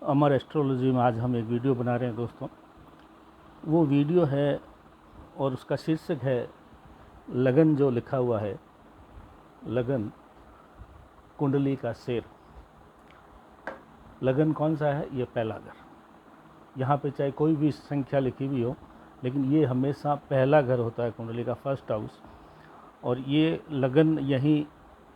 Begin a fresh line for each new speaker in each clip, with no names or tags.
अमर astrology में आज हम एक वीडियो बना रहे हैं दोस्तों। वो वीडियो है और उसका शीर्षक है लगन। जो लिखा हुआ है लगन कुंडली का शेर। लगन कौन सा है? ये पहला घर। यहाँ पे चाहे कोई भी संख्या लिखी हुई हो, लेकिन ये हमेशा पहला घर होता है कुंडली का, फर्स्ट हाउस। और ये लगन, यही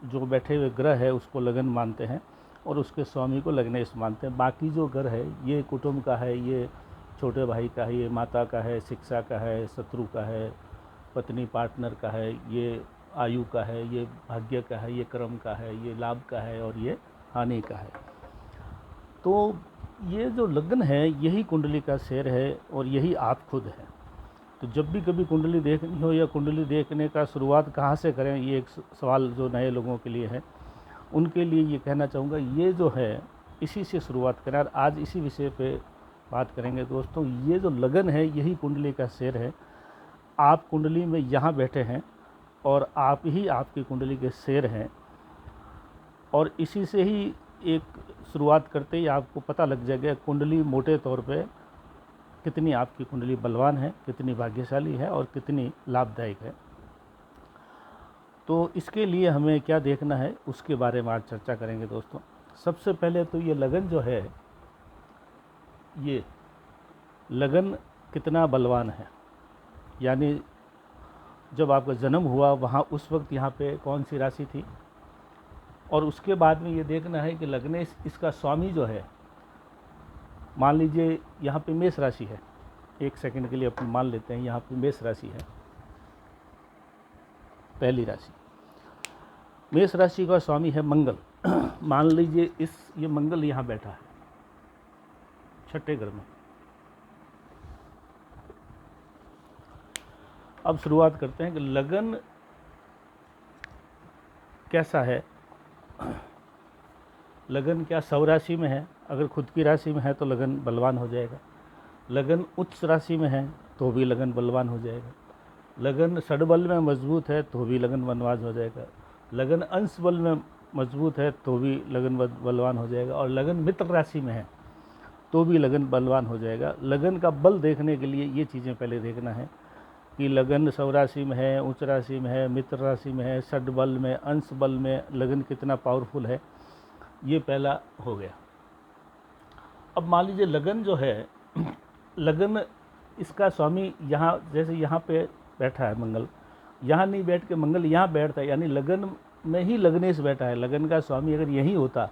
जो बैठे हुए ग्रह है उसको लगन मानते हैं और उसके स्वामी को लग्नेश मानते हैं। बाकी जो घर है ये कुटुंब का है, ये छोटे भाई का है, ये माता का है, शिक्षा का है, शत्रु का है, पत्नी पार्टनर का है, ये आयु का है, ये भाग्य का है, ये कर्म का है, ये लाभ का है और ये हानि का है। तो ये जो लगन है यही कुंडली का शेर है और यही आप खुद हैं। तो जब भी कभी कुंडली देखनी हो या कुंडली देखने का शुरुआत कहाँ से करें, ये एक सवाल जो नए लोगों के लिए है, उनके लिए ये कहना चाहूँगा, ये जो है इसी से शुरुआत करें। और आज इसी विषय पे बात करेंगे दोस्तों। ये जो लगन है यही कुंडली का शेर है। आप कुंडली में यहाँ बैठे हैं और आप ही आपकी कुंडली के शेर हैं। और इसी से ही एक शुरुआत करते ही आपको पता लग जाएगा कुंडली मोटे तौर पे कितनी आपकी कुंडली बलवान है, कितनी भाग्यशाली है और कितनी लाभदायक है। तो इसके लिए हमें क्या देखना है उसके बारे में आज चर्चा करेंगे दोस्तों। सबसे पहले तो ये लगन जो है, ये लगन कितना बलवान है, यानी जब आपका जन्म हुआ वहाँ उस वक्त यहाँ पे कौन सी राशि थी। और उसके बाद में ये देखना है कि लग्नेश, इसका स्वामी जो है, मान लीजिए यहाँ पे मेष राशि है। एक सेकंड के लिए अपन मान लेते हैं यहाँ पे मेष राशि है, पहली राशि। मेष राशि का स्वामी है मंगल। मान लीजिए ये मंगल यहाँ बैठा है छठे घर में। अब शुरुआत करते हैं कि लगन कैसा है। लगन क्या सौ राशि में है? अगर खुद की राशि में है तो लगन बलवान हो जाएगा। लगन उच्च राशि में है तो भी लगन बलवान हो जाएगा। लगन षडबल में मजबूत है तो भी लगन बनवाज हो जाएगा। लगन अंश बल में मजबूत है तो भी लगन बलवान हो जाएगा। और लगन मित्र राशि में है तो भी लगन बलवान हो जाएगा। लगन का बल देखने के लिए ये चीज़ें पहले देखना है कि लगन सौ राशि में है, उच्च राशि में है, मित्र राशि में है, षड बल में, अंश बल में लगन कितना पावरफुल है, ये पहला हो गया। अब मान लीजिए लगन जो है, लगन इसका स्वामी यहाँ, जैसे यहाँ पे बैठा है मंगल, यहाँ नहीं बैठ के मंगल यहाँ बैठता है, यानी लगन में ही लग्नेश बैठा है। लगन का स्वामी अगर यहीं होता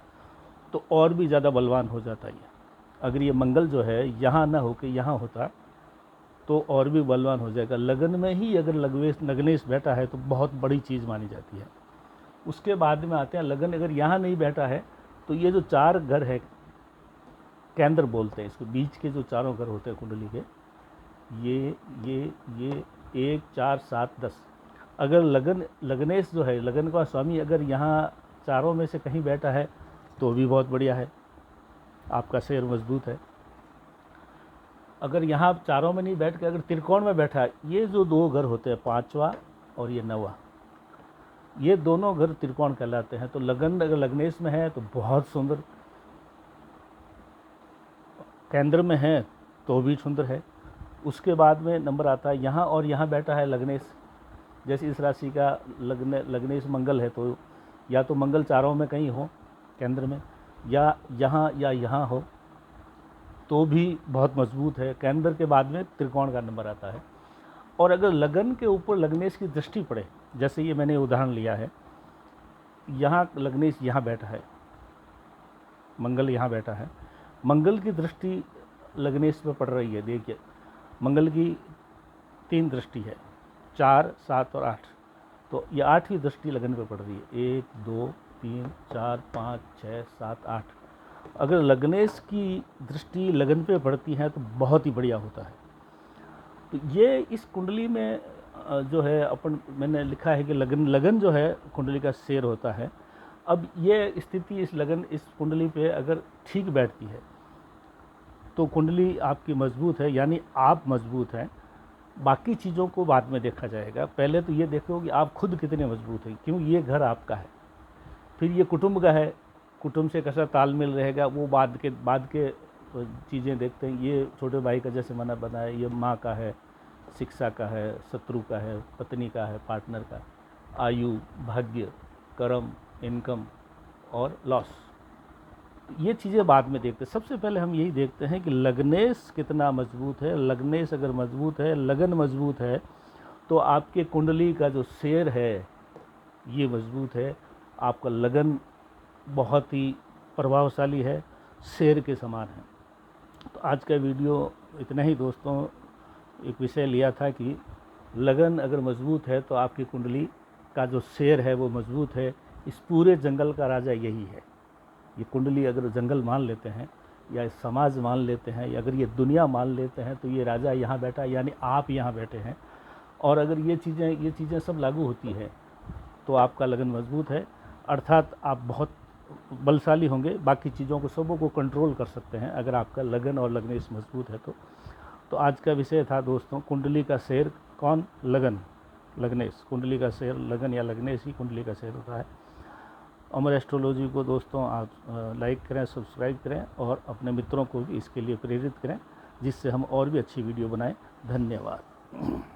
तो और भी ज़्यादा बलवान हो जाता ये। अगर ये मंगल जो है यहाँ ना होकर यहाँ होता तो और भी बलवान हो जाएगा। लगन में ही अगर लग्नेश बैठा है तो बहुत बड़ी चीज़ मानी जाती है। उसके बाद में आते हैं लगन अगर यहाँ नहीं बैठा है तो ये जो चार घर है, केंद्र बोलते हैं इसको, बीच के जो चारों घर होते हैं कुंडली के, ये 1 4 7 10। अगर लग्नेश जो है, लगन का स्वामी अगर यहाँ चारों में से कहीं बैठा है तो भी बहुत बढ़िया है, आपका शेर मजबूत है। अगर यहाँ चारों में नहीं बैठ के अगर त्रिकोण में बैठा है, ये जो दो घर होते हैं, 5वां और ये 9वां, ये दोनों घर त्रिकोण कहलाते हैं। तो लगन अगर लग्नेश में है तो बहुत सुंदर, केंद्र में है तो भी सुंदर है। उसके बाद में नंबर आता है यहाँ, और यहाँ बैठा है लग्नेश। जैसे इस राशि का लग्नेश मंगल है तो या तो मंगल चारों में कहीं हो केंद्र में, या यहाँ हो तो भी बहुत मजबूत है। केंद्र के बाद में त्रिकोण का नंबर आता है। और अगर लगन के ऊपर लग्नेश की दृष्टि पड़े, जैसे ये मैंने उदाहरण लिया है, यहाँ लग्नेश यहाँ बैठा है, मंगल यहाँ बैठा है, मंगल की दृष्टि लग्नेश पर पड़ रही है। देखिए मंगल की 3 दृष्टि है, 4 7 और 8। तो ये 8वीं दृष्टि लगन पे पड़ रही है। 1 2 3 4 5 6 7 8। अगर लग्नेश की दृष्टि लगन पे पड़ती है तो बहुत ही बढ़िया होता है। तो ये इस कुंडली में जो है मैंने लिखा है कि लगन जो है कुंडली का शेर होता है। अब ये स्थिति इस कुंडली पे अगर ठीक बैठती है तो कुंडली आपकी मजबूत है, यानी आप मजबूत हैं। बाकी चीज़ों को बाद में देखा जाएगा। पहले तो ये देखो कि आप खुद कितने मजबूत हैं, क्यों ये घर आपका है। फिर ये कुटुंब का है, कुटुंब से कैसा तालमेल रहेगा वो बाद के चीज़ें देखते हैं। ये छोटे भाई का जैसे मैंने बनाया, ये माँ का है, शिक्षा का है, शत्रु का है, पत्नी का है, पार्टनर का, आयु, भाग्य, कर्म, इनकम और लॉस। ये चीज़ें बाद में देखते हैं। सबसे पहले हम यही देखते हैं कि लग्नेश कितना मजबूत है। लग्नेश अगर मजबूत है, लगन मजबूत है, तो आपके कुंडली का जो शेर है ये मजबूत है। आपका लगन बहुत ही प्रभावशाली है, शेर के समान है। तो आज का वीडियो इतना ही दोस्तों। एक विषय लिया था कि लगन अगर मजबूत है तो आपकी कुंडली का जो शेर है वो मजबूत है। इस पूरे जंगल का राजा यही है। ये कुंडली अगर जंगल मान लेते हैं या समाज मान लेते हैं या अगर ये दुनिया मान लेते हैं तो ये राजा यहाँ बैठा, यानी आप यहाँ बैठे हैं। और अगर ये चीज़ें सब लागू होती है तो आपका लगन मजबूत है, अर्थात आप बहुत बलशाली होंगे। बाकी चीज़ों को सबों को कंट्रोल कर सकते हैं अगर आपका लगन और लग्नेश मजबूत है तो आज का विषय था दोस्तों, कुंडली का शेर कौन? लगन, लग्नेश। कुंडली का शेर लगन या लग्नेश ही कुंडली का शेर होता है। अमर एस्ट्रोलॉजी को दोस्तों आप लाइक करें, सब्सक्राइब करें और अपने मित्रों को भी इसके लिए प्रेरित करें, जिससे हम और भी अच्छी वीडियो बनाएं। धन्यवाद।